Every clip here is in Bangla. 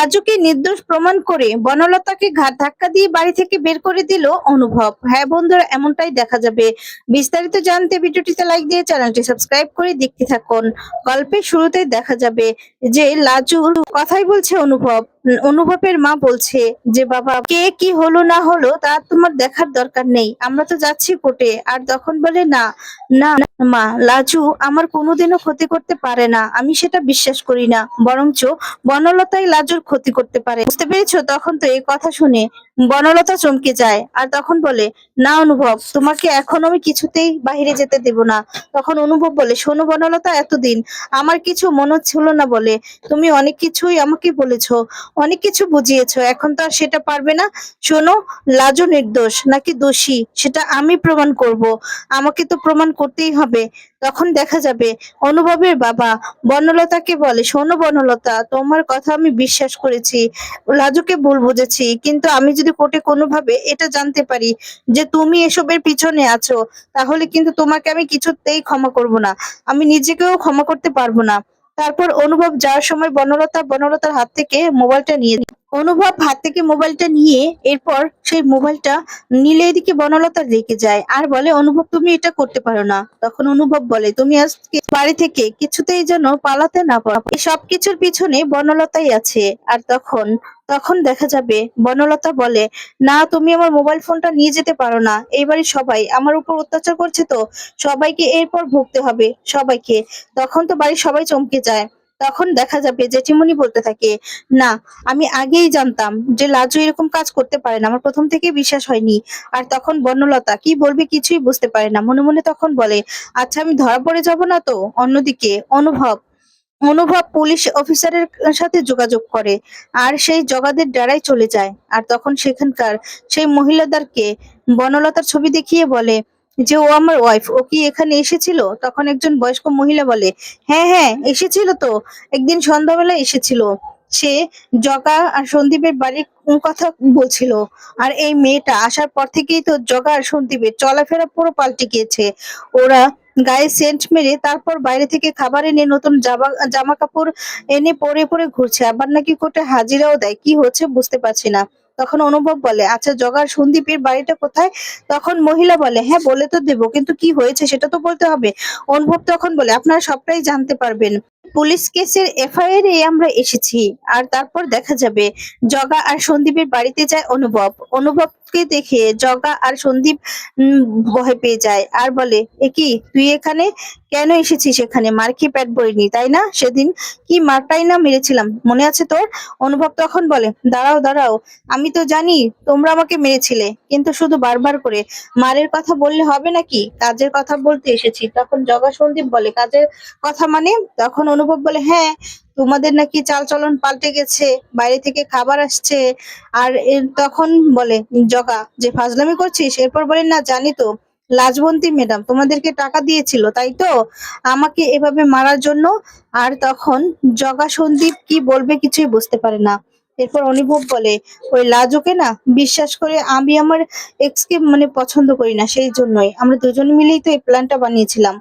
রাজুকে নির্দোষ প্রমাণ করে বনলতাকে ঘাট ধাক্কা দিয়ে বাড়ি থেকে বের করে দিল অনুভব। হ্যাঁ বন্ধুরা, এমনটাই দেখা যাবে। বিস্তারিত জানতে ভিডিওটিতে লাইক দিয়ে চ্যানেলটি সাবস্ক্রাইব করে দেখতে থাকুন। গল্পের শুরুতেই দেখা যাবে যে লাজুর কথাই বলছে অনুভব। অনুভবের মা বলছে যে বাবা, কে কি হলো না হলো তা তোমার দেখার দরকার নেই, আমরা তো যাচ্ছি কোর্টে। আর তখন বলে না না না, মা, লাজু আমার কোনোদিনও ক্ষতি করতে পারে না, আমি সেটা বিশ্বাস করি না, বরঞ্চ বনলতাই লাজুর ক্ষতি করতে পারে, বুঝতে পেরেছো? তখন তো এই কথা শুনে বনলতা চমকে যায় আর তখন বলে, না অনুভব, তোমাকে এখন আমি কিছুতেই বাহিরে যেতে দেব না। তখন অনুভব বলে, শোনো বনলতা, এতদিন আমার কিছু মনে ছিল না বলে তুমি অনেক কিছুই আমাকে বলেছো, অনেক কিছু বুঝিয়েছো, এখন তো আর সেটা পারবে না। শোনো, লাজু নির্দোষ নাকি দোষী সেটা আমি প্রমাণ করব, আমাকে তো প্রমাণ করতেই হবে। তখন দেখা যাবে অনুভবের বাবা বনলতাকে বলে, শোনো বনলতা, তোমার কথা আমি বিশ্বাস করেছি, লাজুকে ভুল বুঝেছি, কিন্তু আমি যদি কোর্টে কোনোভাবে এটা জানতে পারি যে তুমি এসবের পিছনে আছো, তাহলে কিন্তু তোমাকে আমি কিছুতেই ক্ষমা করব না, আমি নিজেকেও ক্ষমা করতে পারবো না। তারপর অনুভব যাওয়ার সময় বনলতার হাত থেকে মোবাইলটা নিয়ে নেয়। অনুভব হাত থেকে মোবাইলটা নিয়ে এরপর সেই মোবাইলটা নিলে এদিকে বনলতা রেগে যায় আর বলে, অনুভব তুমি এটা করতে পারো না। তখন অনুভব বলে, তুমি আজকে বাড়ি থেকে কিছুতেই যেন পালাতে না পারো, এই সব কিছুর পিছনে বনলতাই আছে। আর তখন তখন দেখা যাবে বনলতা বলে, না, তুমি আমার মোবাইল ফোনটা নিয়ে যেতে পারো না, এই বাড়ির সবাই আমার উপর অত্যাচার করছে, তো সবাইকে এরপর ভুগতে হবে, সবাইকে। তখন তো বাড়ির সবাই চমকে যায়। তখন দেখা যাবে জেঠিমনি বলতে থাকে, না, আমি আগেই জানতাম যে লাজু এরকম কাজ করতে পারে না, আমার প্রথম থেকেই বিশ্বাস হয়নি। আর তখন বর্ণলতা কি বলবে কিছুই বুঝতে পারে না, মনে মনে তখন বলে, আচ্ছা আমি ধরা পড়ে যাব না তো? অন্যদিকে অনুভব অনুভব পুলিশ অফিসারের সাথে যোগাযোগ করে আর সেই জগাদের ডেরায় চলে যায়। আর তখন সেখানকার সেই মহিলাদেরকে বনলতার ছবি দেখিয়ে বলে যে ও আমার ওয়াইফ, ও কি এখানে এসেছিল? তখন একজন বয়স্ক মহিলা বলে, হ্যাঁ হ্যাঁ এসেছিল তো, একদিন সন্ধ্যাবেলা এসেছিল, সে জগা আর সন্দীপের বাড়ির কথা বলছিল। আর এই মেয়েটা আসার পর থেকেই তো জগা আর সন্দীপের চলাফেরা পুরো পাল্টে গিয়েছে। ওরা গায়ে সেন্ট মেরে তারপর বাইরে থেকে খাবার এনে নতুন জামা জামা কাপড় এনে পরে পরে ঘুরছে, আবার নাকি কোর্টে হাজিরাও দেয়, কি হচ্ছে বুঝতে পারছি না। তখন অনুভব বলে, আচ্ছা জগার সন্দীপের বাড়িটা কোথায়? তখন মহিলা বলে, হ্যাঁ বলে তো দেবো, কিন্তু কি হয়েছে সেটা তো বলতে হবে। অনুভব তখন বলে, আপনারা সবটাই জানতে পারবেন, পুলিশ কেসের এফআইআর এ আমরা এসেছি। আর তারপর দেখা যাবে জগা আর সন্দীপের বাড়িতে যায় অনুভব। অনুভবকে দেখে জগা আর সন্দীপ ভয় পেয়ে যায় আর বলে, এ কি, তুই এখানে কেন এসেছিস? এখানে মার খেয়ে পেট ভরিনি তাই না? সেদিন কি মারটাই না মেরেছিলাম, মনে আছে তোর? অনুভব তখন বলে, দাঁড়াও দাঁড়াও, আমি তো জানি তোমরা আমাকে মেরেছিলে, কিন্তু শুধু বারবার করে মারের কথা বললে হবে নাকি, কাজের কথা বলতে এসেছি। তখন জগা সন্দীপ বলে, কাজের কথা মানে? তখন অনুভব বলে, হ্যাঁ, তোমাদের নাকি চালচলন পাল্টে গেছে, বাইরে থেকে খাবার আসছে। আর তখন বলে জগা, যে ফাজলামি করছিস? এরপর বলে, না জানি তো, লাজবন্তী ম্যাডাম তোমাদেরকে টাকা দিয়েছিল তাই তো আমাকে এভাবে মারার জন্য। আর তখন জগা সন্দীপ কি বলবে কিছুই বুঝতে পারে না। এরপর অনুভব বলে, ওই লাজুকে না বিশ্বাস করে আমি আমার এক্স কে মানে পছন্দ করি না, সেই জন্যই আমরা দুজন মিলেই তো এই প্ল্যানটা বানিয়েছিলাম।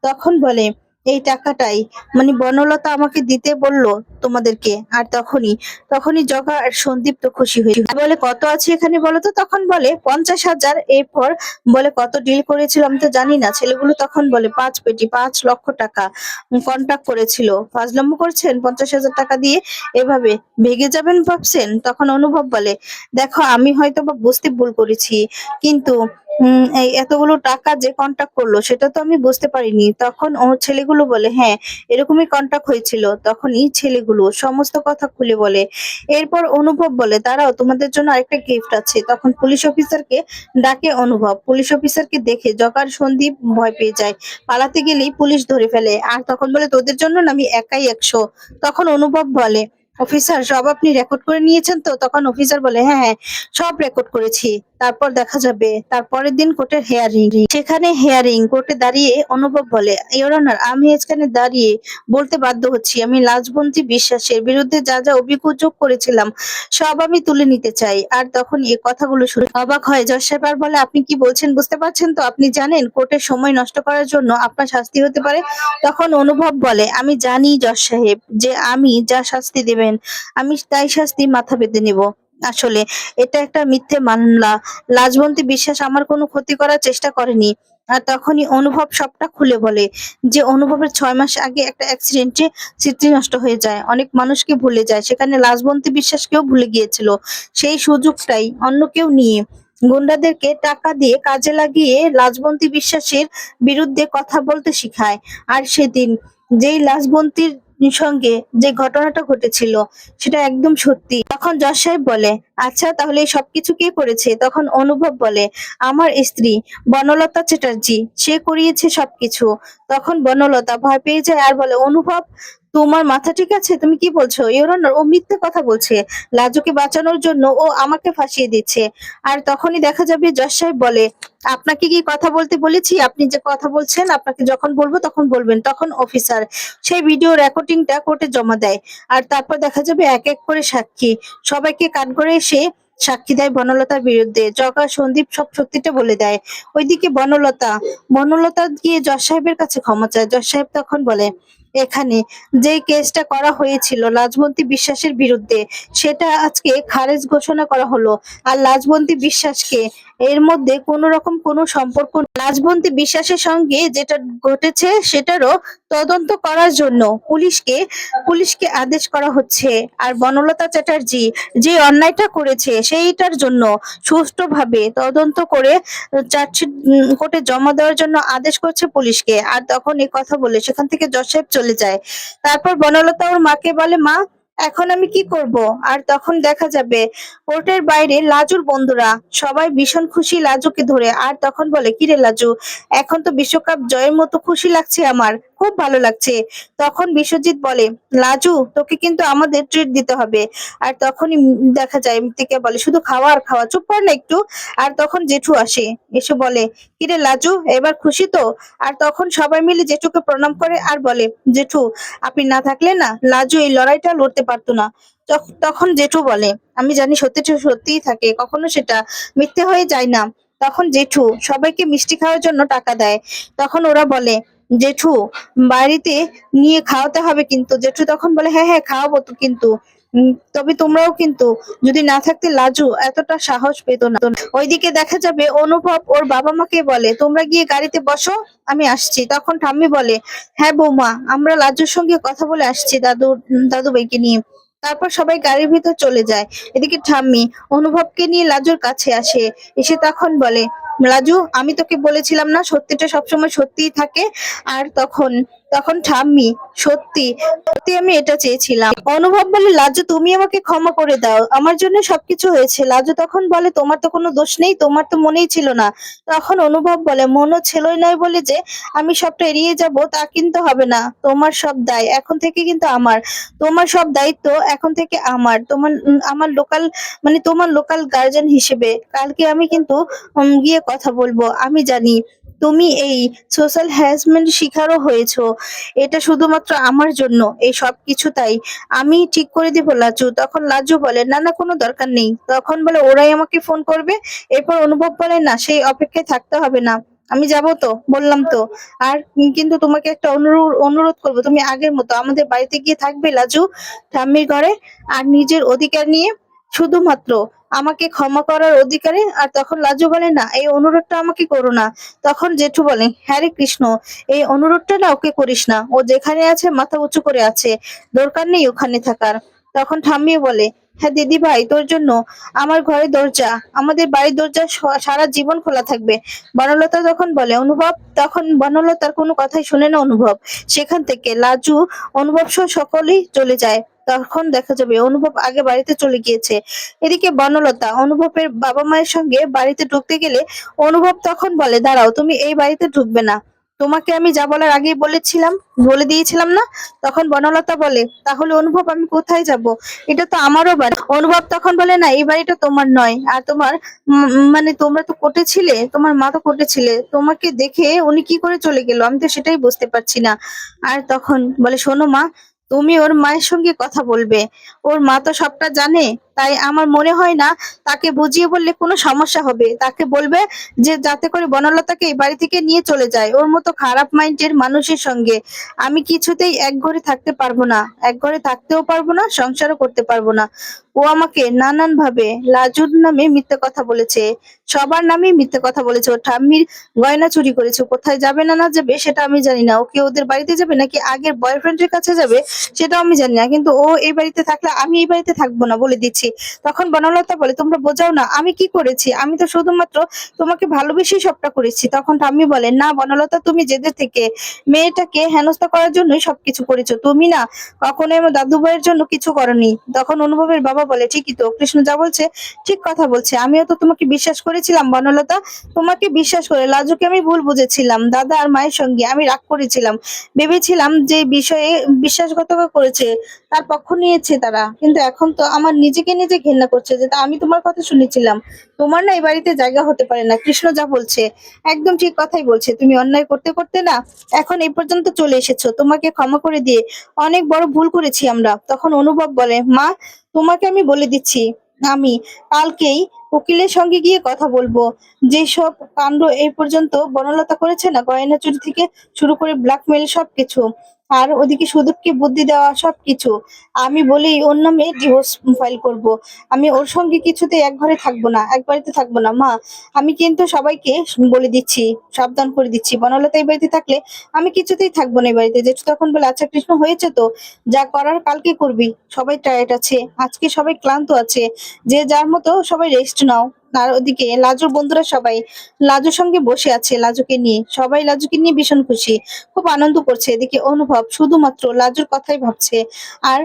তখন বলে, এই টাকাটাই মানে বনলতা আমাকে দিতে বললো তোমাদেরকে। আর তখনই তখনই জগা আর সন্দীপ তো খুশি হয়ে বলে, কত আছে এখানে বলো তো? তখন বলে 50,000। এরপর বলে, কত ডিল করেছিলাম তো জানি না। ছেলেগুলো তখন বলে, 5 পেটি, 5 লক্ষ টাকা কন্ট্যাক্ট করেছিল। ফাজলামো করছেন 50,000 টাকা দিয়ে এভাবে ভেগে যাবেন ভাবছেন? তখন অনুভব বলে, দেখো আমি হয়তো বা বুঝতে ভুল করেছি, কিন্তু এই এতগুলো টাকা যে কন্ট্যাক্ট করলো সেটা তো আমি বুঝতে পারিনি। তখন ও ছেলেগুলো বলে, হ্যাঁ এরকমই কন্ট্যাক্ট হয়েছিল। তখনই ছেলেগুলো সমস্ত কথা খুলে বলে। এরপর অনুভব বলে, দাঁড়াও, তোমাদের জন্য আরেকটা গিফট আছে। তখন পুলিশ অফিসারকে ডাকে অনুভব। পুলিশ অফিসারকে দেখে জগার সন্দীপ ভয় পেয়ে যায়, পালাতে গেলেই পুলিশ ধরে ফেলে। আর তখন বলে, তোদের জন্য না আমি একাই 100। তখন অনুভব বলে, অফিসার সব আপনি রেকর্ড করে নিয়েছেন তো? তখন অফিসার বলে, হ্যাঁ হ্যাঁ সব রেকর্ড করেছি। তারপর দেখা যাবে তারপরের দিন কোর্টের হেয়ারিং। সেখানে হেয়ারিং কোর্টে দাঁড়িয়ে অনুভব বলে, ইওর অনার, আমি এখানে দাঁড়িয়ে বলতে বাধ্য হচ্ছি, আমি লাজবন্তী বিশ্বাসের বিরুদ্ধে যা যা অভিযোগ করেছিলাম সব আমি তুলে নিতে চাই। আর তখন এই কথাগুলো শুনে অবাক হয় জজ সাহেব আর বলে, আপনি কি বলছেন বুঝতে পারছেন তো? আপনি জানেন কোর্টের সময় নষ্ট করার জন্য আপনার শাস্তি হতে পারে? তখন অনুভব বলে, আমি জানি জজ সাহেব যে আমি যা শাস্তি দেবেন যাবেন, আমি তাই শাস্তি মাথা পেতে নিব। আসলে এটা একটা মিথ্যে মামলা। লাজবন্তী বিশ্বাস আমার কোনো ক্ষতি করার চেষ্টা করেনি। আর তখনই অনুভব সবটা খুলে বলে যে অনুভবের 6 মাস আগে একটা অ্যাক্সিডেন্টে স্মৃতি নষ্ট হয়ে যায়, অনেক মানুষকে ভুলে যায়, সেখানে লাজবন্তী বিশ্বাসকেও ভুলে গিয়েছিল। সেই সুযোগটাই অন্য কেউ নিয়ে গুন্ডাদেরকে টাকা দিয়ে কাজে লাগিয়ে লাজবন্তী বিশ্বাসের বিরুদ্ধে কথা বলতে শিখায়। আর সেদিন যেই লাজবন্তীর সঙ্গে যে ঘটনাটা ঘটেছিল সেটা একদম সত্যি। তখন জজ সাহেব বলে, আচ্ছা তাহলে এই সবকিছু কে করেছে? তখন অনুভব বলে, আমার স্ত্রী বনলতা চ্যাটার্জি, সে করিয়েছে সবকিছু। তখন বনলতা ভয় পেয়ে যায় আর বলে, অনুভব তোমার মাথা ঠিক আছে? তুমি কি বলছো? ইওর অনার, ও মিথ্যে কথা বলছে। লাজুকে বাঁচানোর জন্য ও আমাকে ফাঁসিয়ে দিচ্ছে। আর তখনই দেখা যাবে জজ সাহেব বলে, আপনাকে কি কথা বলতে বলেছি? আপনি যে কথা বলছেন, আপনাকে যখন বলবো তখন বলবেন। তখন অফিসার সেই ভিডিও রেকর্ডিংটা কোর্টে জমা দেয়। আর তারপর দেখা যাবে এক এক করে সাক্ষী সবাইকে কান করে এসে সাক্ষী দেয় বনলতার বিরুদ্ধে। জগা সন্দীপ সব সত্যিটা বলে দেয়। ওইদিকে বনলতা গিয়ে জজ সাহেবের কাছে ক্ষমা চায়। জজ সাহেব তখন বলে, এখানে যে কেসটা করা হয়েছিল লাজবন্তী বিশ্বাসের বিরুদ্ধে, সেটা আজকে খারিজ ঘোষণা করা হলো। আর লাজবন্তী বিশ্বাসকে এর মধ্যে কোনো রকম কোনো সম্পর্ক নেই। লাজবন্তী বিশ্বাসের সঙ্গে যেটা ঘটেছে সেটারও তদন্ত করার জন্য পুলিশকে আদেশ করা হচ্ছে। আর বনলতা চ্যাটার্জি যে অন্যায়টা করেছে সেইটার জন্য সুষ্ঠুভাবে তদন্ত করে চার্জশিট কোর্টে জমা দেওয়ার জন্য আদেশ করছে পুলিশকে। আর তখন এই কথা বলে সেখান থেকে জজ সাহেব চলে যায়। তারপর বনলতা ওর মাকে বলে, মা এখন আমি কি করব? আর তখন দেখা যাবে কোর্টের বাইরে লাজুর বন্ধুরা সবাই ভীষণ খুশি লাজুকে ধরে। আর তখন বলে, কিরে লাজু, এখন তো বিশ্বকাপ জয়ের মতো খুশি লাগছে, আমার খুব ভালো লাগছে। তখন বিশ্বজিৎ বলে, লাজু তোকে কিন্তু আমাদের ট্রিট দিতে হবে। আর তখনই দেখা যায় মৃত্তিকা বলে, শুধু খাওয়া আর খাওয়া, চুপ কর না একটু। আর তখন জেঠু আসে, এসে বলে, কিরে লাজু এবার খুশি তো? আর তখন সবাই মিলে জেঠুকে প্রণাম করে আর বলে, জেঠু আপনি না থাকলে না লাজু এই লড়াইটা লড়তে পারতো না। তখন জেঠু বলে, আমি জানি সত্যিটা সত্যিই থাকে, কখনো সেটা মিথ্যে হয়ে যায় না। তখন জেঠু সবাইকে মিষ্টি খাওয়ার জন্য টাকা দেয়। তখন ওরা বলে, জেঠু বাড়িতে নিয়ে খাওয়াতে হবে কিন্তু। জেঠু তখন বলে, হ্যাঁ হ্যাঁ খাওয়াবো তো, কিন্তু তবে তোমরাও কিন্তু, যদি না থাকতে লাজু এতটা সাহস পেত না। ওইদিকে দেখা যাবে অনুভব ওর বাবা মাকে বলে, তোমরা গিয়ে গাড়িতে বসো, আমি আসছি। তখন ঠাম্মি বলে, হ্যাঁ বৌমা, আমরা লাজুর সঙ্গে কথা বলে আসছি দাদু ভাইকে নিয়ে। তারপর সবাই গাড়ির ভিতর চলে যায়। এদিকে ঠাম্মি অনুভবকে নিয়ে লাজুর কাছে আসে। এসে তখন বলে, লাজু আমি তোকে বলেছিলাম না সত্যিটা সবসময় সত্যিই থাকে। আর তখন তখন ঠাম্মি, সত্যি সত্যি আমি এটা চেয়েছিলাম। অনুভব বলে, লাজু তুমি আমাকে ক্ষমা করে দাও, আমার জন্য সবকিছু হয়েছে। লাজু তখন বলে, তোমার তো কোনো দোষ নেই, তোমার তো মনেই ছিল না। তখন অনুভব বলে, মনও ছিলই নয় বলে যে আমি সবটা এড়িয়ে যাব তা কিন্তু হবে না। তোমার সব দায় এখন থেকে কিন্তু আমার, তোমার সব দায়িত্ব এখন থেকে আমার। আমার লোকাল, মানে তোমার লোকাল গার্জেন হিসেবে কালকে আমি কিন্তু গিয়ে কথা বলবো। আমি জানি তুমি এই সোশ্যাল হ্যারাসমেন্ট শিকারও হয়েছো, এটা শুধুমাত্র আমার জন্য এই সব কিছু, তাই আমি ঠিক করে দিব লাজু। তখন লাজু বলে, না না কোনো দরকার নেই। তখন বলে, ওরাই আমাকে ফোন করবে। এরপর অনুভব বলে, না সেই অপেক্ষায় থাকতে হবে না, আমি যাব তো, বললাম তো। আর কিন্তু তোমাকে একটা অনুরোধ করবো, তুমি আগের মতো আমাদের বাড়িতে গিয়ে থাকবে লাজু, ঠাম্মির ঘরে। আর নিজের অধিকার নিয়ে, শুধুমাত্র আমাকে ক্ষমা করার অধিকারে। আর তখন লাজু বলে, না এই অনুরোধটা আমাকে করো না। তখন জেঠু বলে, হ্যাঁ রে কৃষ্ণ, এই অনুরোধটা না ওকে করিস না, ও যেখানে আছে মাথা উঁচু করে আছে, দরকার নেই ওখানে থাকার। তখন ঠাম্মি বলে, হ্যাঁ দিদি ভাই, তোর জন্য আমার ঘরের দরজা, আমাদের বাড়ির দরজা সারা জীবন খোলা থাকবে। বনলতা তখন বলে, অনুভব। তখন বনলতার কোনো কথাই শুনে না অনুভব। সেখান থেকে লাজু অনুভব সহ সকলেই চলে যায়। তখন দেখা যাবে অনুভব আগে বাড়িতে চলে গিয়েছে। এদিকে বনলতা অনুভবের বাবা মায়ের সঙ্গে বাড়িতে ঢুকতে গেলে অনুভব তখন বলে, দাঁড়াও, তুমি এই বাড়িতে ঢুকবে না, তোমাকে আমি যা বলার আগেই বলে দিয়েছিলাম না? তখন বনলতা বলে, তাহলে অনুভব আমি কোথায় যাব? এটা তো আমারও বাড়ি। অনুভব তখন বলে, না এই বাড়িটা তোমার নয়। আর তোমার মানে তোমরা তো কোর্টে ছিলে, তোমার মা তো কোর্টে ছিলে, তোমাকে দেখে উনি কি করে চলে গেল আমি তো সেটাই বুঝতে পারছি না। আর তখন বলে, শোনো মা, তুমি ওর মায়ের সঙ্গে কথা বলবে, ওর মা তো সবটা জানে। তাই আমার মনে হয় না তাকে বুঝিয়ে বললে কোনো সমস্যা হবে। তাকে বলবে যে যাতে করে বনলতাকে এই বাড়ি থেকে নিয়ে চলে যায় ওর মতো খারাপ মাইন্ডের মানুষের সঙ্গে। আমি কিছুতেই এক ঘরে থাকতে পারবো না, এক ঘরে থাকতেও পারবো না, সংসারও করতে পারবো না। ও আমাকে নানান ভাবে লাজুর নামে মিথ্যে কথা বলেছে, সবার নামে মিথ্যে কথা বলেছে। ওর ঠাম্মির গয়না চুরি করেছে। কোথায় যাবে না না যাবে সেটা আমি জানি না, ওকে ওদের বাড়িতে যাবে নাকি আগের বয়ফ্রেন্ডের কাছে যাবে সেটাও আমি জানি না, কিন্তু ও এই বাড়িতে থাকলে আমি এই বাড়িতে থাকবো না বলে দিচ্ছি। তখন বনলতা বলে তোমরা বোঝাও না আমি কি করেছি, আমি তো শুধুমাত্র তোমাকে ভালোবেসেই সবটা করেছি। তখন ঠাম্মি বলে না বনলতা, তুমি জেদের থেকে মেয়েটাকে হেনস্থা করার জন্যই সবকিছু করেছো, তুমি না কখনোই আমার দাদু ভাইয়ের জন্য কিছু করনি। তখন অনুভবের বাবা বলে ঠিকই তো, কৃষ্ণ যা বলছে ঠিক কথা বলছে, আমিও তো তোমাকে বিশ্বাস করেছিলাম বনলতা। তোমাকে বিশ্বাস করে লাজুকে আমি ভুল বুঝেছিলাম, দাদা আর মায়ের সঙ্গে আমি রাগ করেছিলাম, ভেবেছিলাম যে বিষয়ে বিশ্বাসঘাতকতা করেছে তার পক্ষ নিয়েছে তারা, কিন্তু এখন তো আমার নিজেকে নিজে ঘেন্না করছে যে তা আমি তোমার কথা শুনেছিলাম। তোমার না এই বাড়িতে জায়গা হতে পারে না। কৃষ্ণ যা বলছে একদম ঠিক কথাই বলছে, তুমি অন্যায় করতে করতে না এখন এই পর্যন্ত চলে এসেছো, তোমাকে ক্ষমা করে দিয়ে অনেক বড় ভুল করেছি আমরা। তখন অনুভব বলে মা, তোমাকে আমি বলে দিচ্ছি, আমি কালকেই উকিলের সঙ্গে গিয়ে কথা বলবো। যেসব কাণ্ড এই পর্যন্ত বনলতা করেছে না, গয়না চুরি থেকে শুরু করে ব্ল্যাকমেল সবকিছু, আর ওদিকে সুদীপকে বুদ্ধি দেওয়া সবকিছু, আমি বলেই ওর নামে ডিভোর্স ফাইল করব। আমি ওর সঙ্গে কিছুতেই এক ঘরে থাকবো না, এক বাড়িতে থাকবো না মা। আমি কিন্তু সবাইকে বলে দিচ্ছি, সাবধান করে দিচ্ছি, বনলতা এই বাড়িতে থাকলে আমি কিছুতেই থাকবো না এই বাড়িতে। জেঠু তখন বলে আচ্ছা কৃষ্ণ হয়েছে তো, যা করার কালকে করবি, সবাই টায়ার্ড আছে আজকে, সবাই ক্লান্ত আছে, যে যার মতো সবাই রেস্ট নাও। আর ওদিকে লাজুর বন্ধুরা সবাই লাজুর সঙ্গে বসে আছে, লাজুকে নিয়ে সবাই লাজুকে নিয়ে ভীষণ খুশি, খুব আনন্দ করছে। এদিকে অনুভব শুধুমাত্র লাজুর কথাই ভাবছে। আর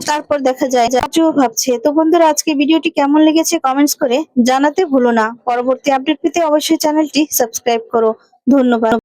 তারপর দেখা যায় লাজুও ভাবছে। তো বন্ধুরা আজকে ভিডিওটি কেমন লেগেছে কমেন্টস করে জানাতে ভুলো না। পরবর্তী আপডেট পেতে অবশ্যই চ্যানেলটি সাবস্ক্রাইব করো। ধন্যবাদ।